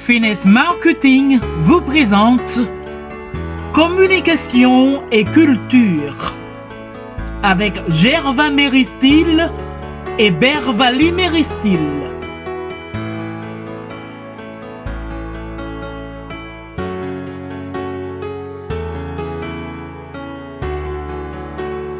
Finesse Marketing vous présente Communication et culture avec Gerva Méristil et Bervali Méristil.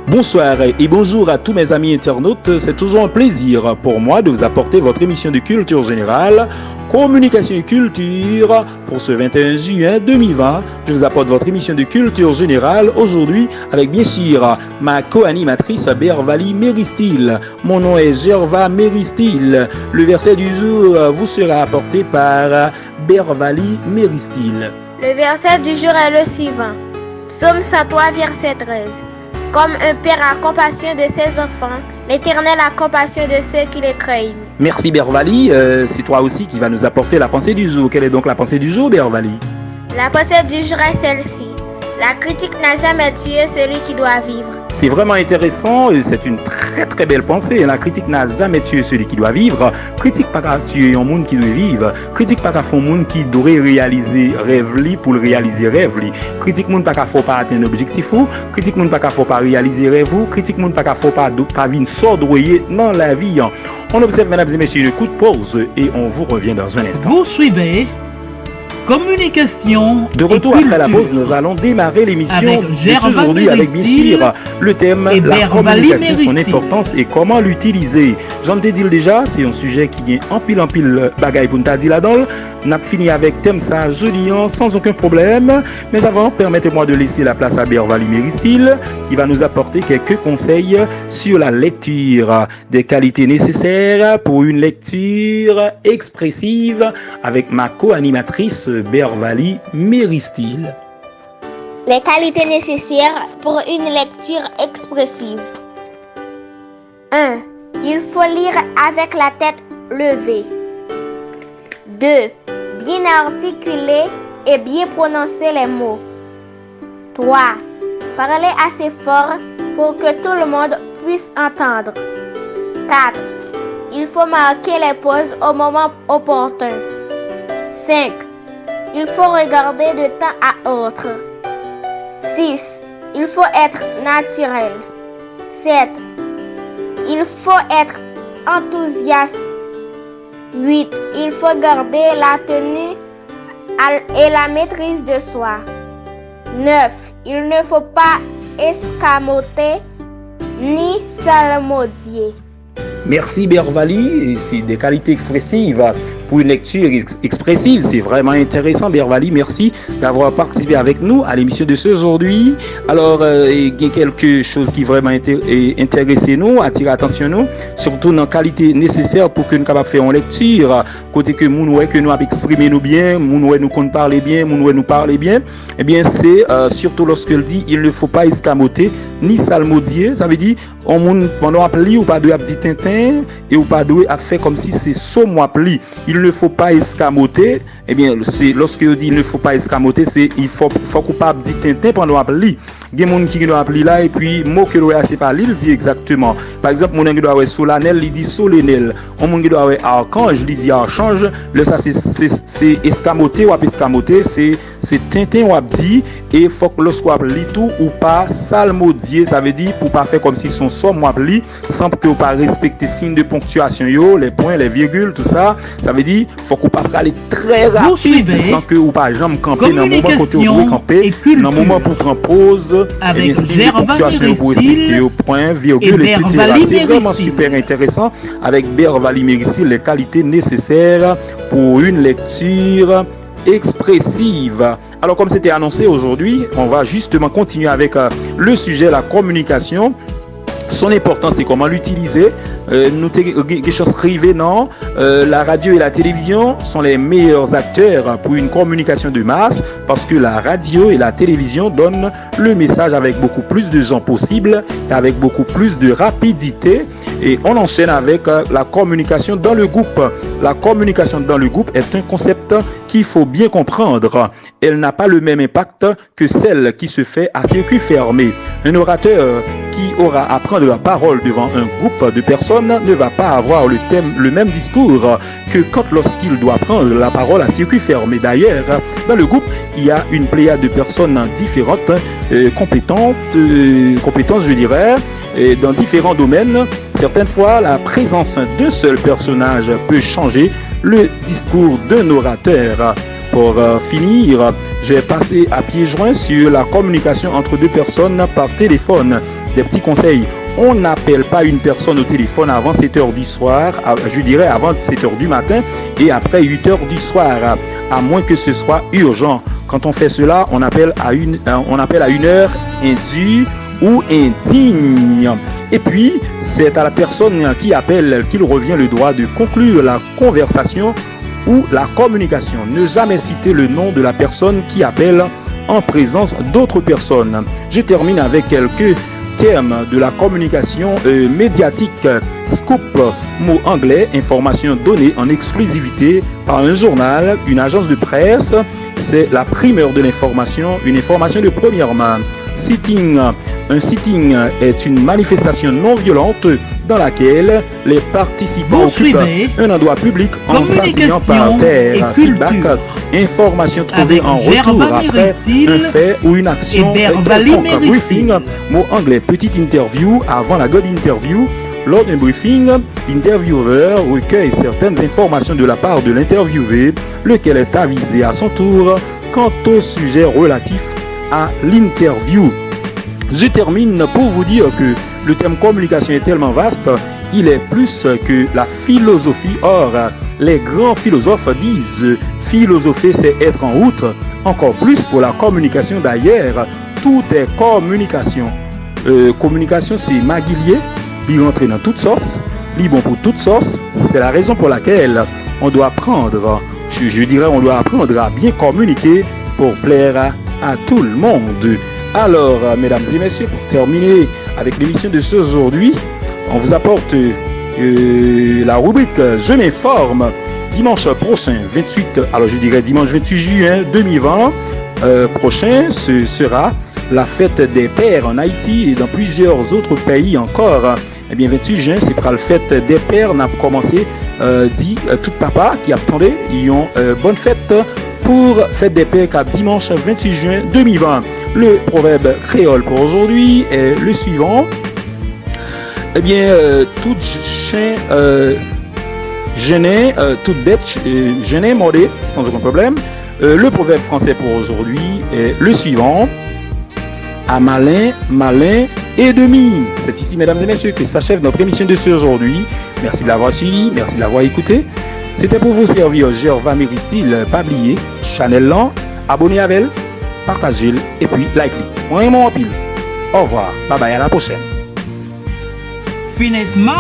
Bonsoir et bonjour à tous mes amis internautes. C'est toujours un plaisir pour moi de vous apporter votre émission de culture générale, communication et culture pour ce 21 juin 2020. Je vous apporte votre émission de culture générale aujourd'hui avec bien sûr ma co-animatrice Bervali Méristil. Mon nom est Gerva Méristil. Le verset du jour vous sera apporté par Bervali Méristil. Le verset du jour est le suivant. Psaume 103, verset 13. Comme un père a compassion de ses enfants, l'Éternel a compassion de ceux qui le craignent. Merci Bervali, c'est toi aussi qui va nous apporter la pensée du jour. Quelle est donc la pensée du jour, Bervali? La pensée du jour est celle-ci. La critique n'a jamais tué celui qui doit vivre. C'est vraiment intéressant, c'est une très belle pensée. La critique n'a jamais tué celui qui doit vivre. Critique pas qu'à tuer un monde qui doit vivre. Critique pas qu'à faire un monde qui devrait réaliser rêve pour le réaliser rêve. Critique monde pas qu'à faire pas atteindre objectif ou. Critique monde pas qu'à faire pas réaliser rêve ou. Critique monde pas qu'à faire pas vivre sordroyer dans la vie. On observe, mesdames et messieurs, le coup de pause et on vous revient dans un instant. Vous suivez Communication de retour et après la culture. pause, nous allons démarrer l'émission Gerva d'aujourd'hui avec bien sûr le thème et la Bervali communication, son Méristil. importance et comment l'utiliser. J'en te dis déjà, c'est un sujet qui vient en pile bagaille pour nous dire là-dedans. On a fini avec thème ça jeudi sans aucun problème. Mais avant, permettez-moi de laisser la place à Bervali Méristil qui va nous apporter quelques conseils sur la lecture, des qualités nécessaires pour une lecture expressive avec ma co-animatrice Bervali Méristil. Les qualités nécessaires pour une lecture expressive. 1. Il faut lire avec la tête levée. 2. Bien articuler et bien prononcer les mots. 3. Parler assez fort pour que tout le monde puisse entendre. 4. Il faut marquer les pauses au moment opportun. 5. Il faut regarder de temps à autre. 6. Il faut être naturel. 7. Il faut être enthousiaste. 8. Il faut garder la tenue et la maîtrise de soi. 9. Il ne faut pas escamoter ni salmodier. Merci Bervali, c'est des qualités expressives pour une lecture expressive, c'est vraiment intéressant Bervali, merci d'avoir participé avec nous à l'émission de ce aujourd'hui. Alors, il y a quelque chose qui vraiment intéressé nous, attire attention nous, surtout dans la qualité nécessaire pour que nous capables faire une lecture, côté que nous que nous avons exprimé nous bien, nous qu'on parle bien, nous parler bien, eh bien c'est surtout lorsque le dit il ne faut pas escamoter ni salmodier, ça veut dire on moun pendant appli ou pas de dit tintin et ou pas de faire comme si c'est somme appli. Il ne faut pas escamoter, eh bien c'est lorsque on dit il ne faut pas escamoter, c'est il faut coupable dit tintin pendant appli. Il y a des gens qui doivent appeler là et puis mot que doit c'est pas il dit exactement. Par exemple, mon qui doit avoir solennel, il dit solennel. On qui doit avoir archange, il dit archange. Là ça c'est escamoté ou escamoté, c'est tintin ou dit et faut que lorsqu'on appelle tout ou pas salmodier, ça veut dire pour pas faire comme si son somme ou appelé sans que ou pas respecter signe de ponctuation yo, les points, les virgules, tout ça. Ça veut dire faut qu'on pas aller très rapide sans que ou pas jambe camper dans le moment quand on doit camper, dans le moment pour prendre pause. Avec Gerva Méristil au point, virgule, etc. C'est vraiment super intéressant avec Bervali Méristil, les qualités nécessaires pour une lecture expressive. Alors comme c'était annoncé aujourd'hui, on va justement continuer avec le sujet la communication. Son importance, c'est comment l'utiliser. Nous quelque chose privé, non. La radio et la télévision sont les meilleurs acteurs pour une communication de masse parce que la radio et la télévision donnent le message avec beaucoup plus de gens possible et avec beaucoup plus de rapidité. Et on enchaîne avec la communication dans le groupe. La communication dans le groupe est un concept qu'il faut bien comprendre. Elle n'a pas le même impact que celle qui se fait à circuit fermé. Un orateur qui aura à prendre la parole devant un groupe de personnes ne va pas avoir le même discours que lorsqu'il doit prendre la parole à circuit fermé. D'ailleurs, dans le groupe, il y a une pléiade de personnes différentes, compétentes, je dirais, dans différents domaines. Certaines fois, la présence d'un seul personnage peut changer le discours d'un orateur. Pour finir, j'ai passé à pieds joints sur la communication entre deux personnes par téléphone. Des petits conseils. On n'appelle pas une personne au téléphone avant 7h du soir, je dirais avant 7h du matin et après 8h du soir, à moins que ce soit urgent. Quand on fait cela, on appelle à une heure indue ou indigne. Et puis, c'est à la personne qui appelle qu'il revient le droit de conclure la conversation ou la communication. Ne jamais citer le nom de la personne qui appelle en présence d'autres personnes. Je termine avec quelques termes de la communication médiatique. Scoop, mot anglais, information donnée en exclusivité par un journal, une agence de presse. C'est la primeur de l'information, une information de première main. Sitting, un sitting est une manifestation non violente dans laquelle les participants occupent un endroit public en s'asseyant par terre. Feedback, information trouvée en retour après un fait ou une action quelconque. Briefing, mot anglais, petite interview avant la grande interview. Lors d'un briefing, l'intervieweur recueille certaines informations de la part de l'interviewé, lequel est avisé à son tour quant au sujet relatif à l'interview. Je termine pour vous dire que le thème communication est tellement vaste, il est plus que la philosophie. Or, les grands philosophes disent philosopher c'est être en route, encore plus pour la communication. D'ailleurs, tout est communication. Communication c'est maguilier, il rentre dans toute sauce, il bon pour toute sauce. C'est la raison pour laquelle on doit apprendre, je dirais on doit apprendre à bien communiquer pour plaire à tout le monde. Alors, mesdames et messieurs, pour terminer avec l'émission de ce aujourd'hui, on vous apporte la rubrique Je m'informe. Dimanche prochain, 28, alors je dirais dimanche 28 juin 2020 prochain, ce sera la fête des pères en Haïti et dans plusieurs autres pays encore. Eh bien, 28 juin, c'est pour la fête des pères. On a commencé, dit tout papa qui attendait, ils ont bonne fête pour fête des pères cap dimanche 28 juin 2020. Le proverbe créole pour aujourd'hui est le suivant. Eh bien, tout chien gêné, toute bête gênée, mordée, sans aucun problème. Le proverbe français pour aujourd'hui est le suivant. À malin, malin et demi. C'est ici, mesdames et messieurs, que s'achève notre émission de ce aujourd'hui. Merci de l'avoir suivi, merci de l'avoir écouté. C'était pour vous servir Gerva Méristil, pas oublier, Chanel Lan, abonnez à elle, partagez et puis like-le. On est mon pile. Au revoir, bye bye, à la prochaine. Finesse